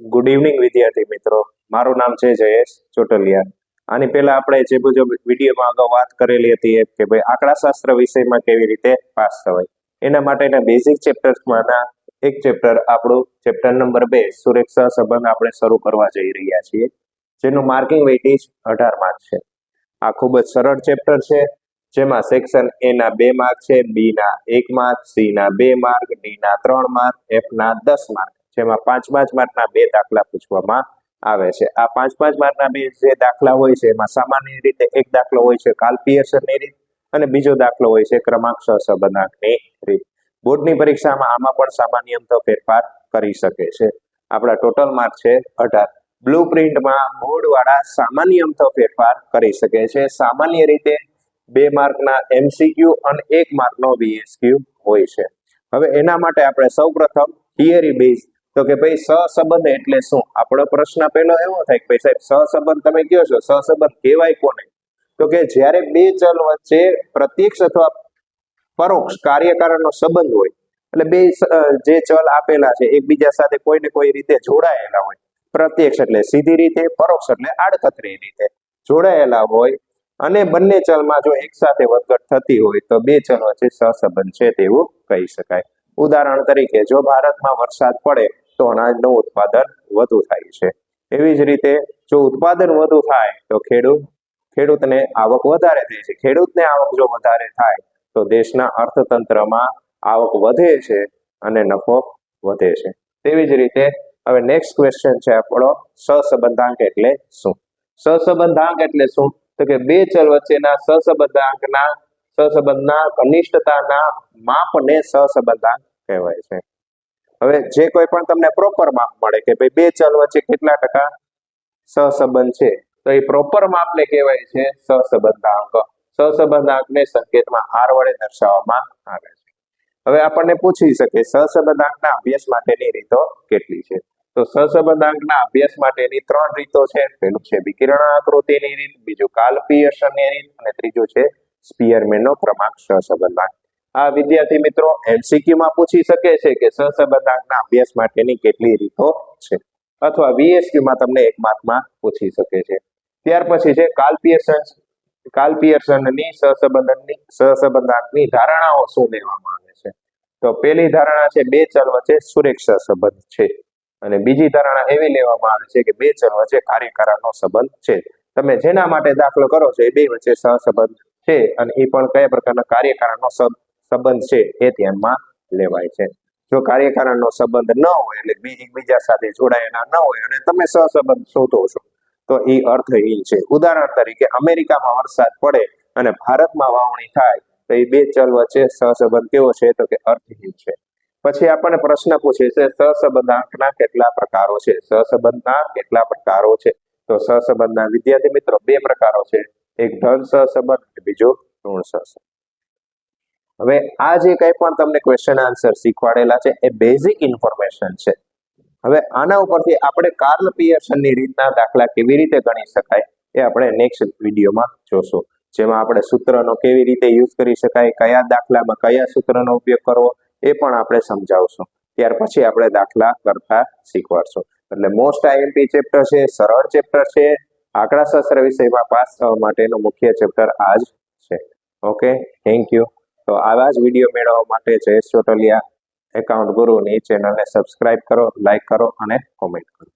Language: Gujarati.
ગુડ ઇવનિંગ વિદ્યાર્થી મિત્રો, મારું નામ છે જયેશ ચોટલિયા. આની પહેલા આપણે જે મુજબ વિડીયોમાં અગાઉ વાત કરેલી હતી કે ભાઈ આંકડાશાસ્ત્ર વિષયમાં કેવી રીતે પાસ થવાય, એના માટેના બેઝિક ચેપ્ટર્સમાંના એક ચેપ્ટર આપણું ચેપ્ટર નંબર 2 સુરેખ સહસંબંધ આપણે શરૂ કરવા જઈ રહ્યા છીએ, જેનું માર્કિંગ વેઇટેજ 18 માર્ક છે. આ ખૂબ જ સરળ ચેપ્ટર છે, જેમાં સેક્શન એ ના 2 માર્ક છે, બી ના 1 માર્ક, સી ના 2 માર્ક, ડી ના 3 માર્ક, એફ ના 10 માર્ક, જેમાં 5 માર્કના 2 દાખલા પૂછવામાં આવે છે. આ 5 માર્કના જે દાખલા હોય છે એમાં સામાન્ય રીતે એક દાખલો હોય છે કાર્લ પિયર્સનની રીત અને બીજો દાખલો હોય છે ક્રમાંક સહસંબંધાંકની રીત. બોર્ડની પરીક્ષામાં આમાં પણ સામાન્ય અમથો ફેરફાર કરી શકે છે. આપણા ટોટલ માર્ક છે 18. બ્લુ પ્રિન્ટમાં બોર્ડ વાળા સામાન્ય અમથો ફેરફાર કરી શકે છે. સામાન્ય રીતે 2 માર્કના MCQ અને 1 માર્કનો VSQ હોય છે. હવે એના માટે આપણે સૌપ્રથમ થિયરી બેઝ, તો કે ભાઈ સહસંબંધ એટલે શું? આપણો પ્રશ્ન પહેલો એવો થાય કે ભાઈ સાહેબ સહસંબંધ તમે કહો છો, સહસંબંધ કહેવાય કોને? તો કે જ્યારે બે ચલ વચ્ચે પ્રત્યક્ષ અથવા પરોક્ષ કાર્યકારણનો સંબંધ હોય, એટલે બે જે ચલ આપેલા છે એકબીજા સાથે કોઈ ને કોઈ રીતે જોડાયેલા હોય. પ્રત્યક્ષ એટલે સીધી રીતે, પરોક્ષ એટલે આડકતરી રીતે જોડાયેલા હોય અને બંને ચલમાં જો એક સાથે વધઘટ થતી હોય તો બે ચલ વચ્ચે સહસંબંધ છે તેવું કહી શકાય. ઉદાહરણ તરીકે જો ભારતમાં વરસાદ પડે તો અનાજનું ઉત્પાદન વધુ થાય છે. એવી જ રીતે જો ઉત્પાદન વધુ થાય તો ખેડૂતને આવક વધારે થાય છે. ખેડૂતને આવક જો વધારે થાય તો દેશના અર્થતંત્રમાં આવક વધે છે અને નફો વધે છે. તેવી જ રીતે હવે નેક્સ્ટ ક્વેશ્ચન છે આપણો સહસંબંધાંક એટલે શું? સહસંબંધાંક એટલે શું? તો કે બે ચલ વચ્ચેના સહસંબંધના ઘનિષ્ઠતાના માપને સહસંબંધાંક કહેવાય છે. હવે જે કોઈ પણ તમને પ્રોપર માપ મળે કે ભાઈ બે ચલ વચ્ચે કેટલા ટકા સહસંબંધ છે, તો એ પ્રોપર માપને કહેવાય છે સહસંબંધાંક. સહસંબંધાંકને સંકેતમાં R વડે દર્શાવવામાં આવે છે. હવે આપણને પૂછી શકે સહસંબંધાંકના અભ્યાસ માટેની રીતો કેટલી છે? તો સહસંબંધાંકના અભ્યાસ માટેની 3 રીતો છે. પહેલું છે વિકર્ણ આકૃતિની રીત, બીજું કાર્લ પિયર્સનની રીત અને ત્રીજું છે સ્પીયરમેનનો ક્રમાંક સહસંબંધાંક. આ વિદ્યાર્થી મિત્રો MCQ માં પૂછી શકે છે કે સહસંબંધાંકના અભ્યાસ માટેની કેટલી રીતો છે, અથવા VSQ માં તમને 1 માર્કમાં પૂછી શકે છે. ત્યાર પછી છે કાર્લ પિયર્સનની સહસંબંધાંકની ધારણાઓ શું લેવામાં આવે છે? તો પહેલી ધારણા છે બે ચલ વચ્ચે સુરેખ સહસંબંધ છે અને બીજી ધારણા એવી લેવામાં આવે છે કે બે ચલ વચ્ચે કાર્યકારણનો સંબંધ છે. તમે જેના માટે દાખલો કરો છો એ બે વચ્ચે સહસંબંધ છે અને એ પણ કયા પ્રકારના કાર્યકારણનો સંબંધ છે એ ધ્યાનમાં લેવાય છે. જો કાર્યકારણનો સંબંધ ન હોય એટલે બે એકબીજા સાથે જોડાયેલા ન હોય અને તમે સહસંબંધ શોધો છો તો એ અર્થહીન છે. ઉદાહરણ તરીકે અમેરિકામાં વરસાદ પડે અને ભારતમાં વાવણી થાય તો એ બે ચલ વચ્ચે સહસંબંધ કેવો છે? તો કે અર્થહીન છે. પછી આપણને પ્રશ્ન પૂછે છે સહસંબંધાંકના કેટલા પ્રકારો છે? સહસંબંધના કેટલા પ્રકારો છે? તો સહસંબંધના વિદ્યાર્થી મિત્રો 2 પ્રકારો છે, એક ધન સહસંબંધ અને બીજો ઋણ સહસંબંધ. હવે આ જે કંઈ પણ તમને ક્વેશ્ચન આન્સર શીખવાડેલા છે એ બેઝિક ઇન્ફોર્મેશન છે. હવે આના ઉપરથી આપણે કાર્લ પિયર્સનની રીતના દાખલા કેવી રીતે ગણી શકાય એ આપણે નેક્સ્ટ વિડીયોમાં જોશું, જેમાં આપણે સૂત્રનો કેવી રીતે યુઝ કરી શકાય, કયા દાખલામાં કયા સૂત્રનો ઉપયોગ કરવો એ પણ આપણે સમજાવશું. ત્યાર પછી આપણે દાખલા કરતા શીખવાડશું. એટલે મોસ્ટ IMP ચેપ્ટર છે, સરળ ચેપ્ટર છે, આંકડાશાસ્ત્ર વિષયમાં પાસ થવા માટેનું મુખ્ય ચેપ્ટર આ જ છે. Okay, thank you. તો આવા જ વિડીયો મેળવવા માટે જયેશ ચોટલિયા એકાઉન્ટ ગુરુની ચેનલને સબસ્ક્રાઇબ કરો, લાઈક કરો અને કોમેન્ટ કરો.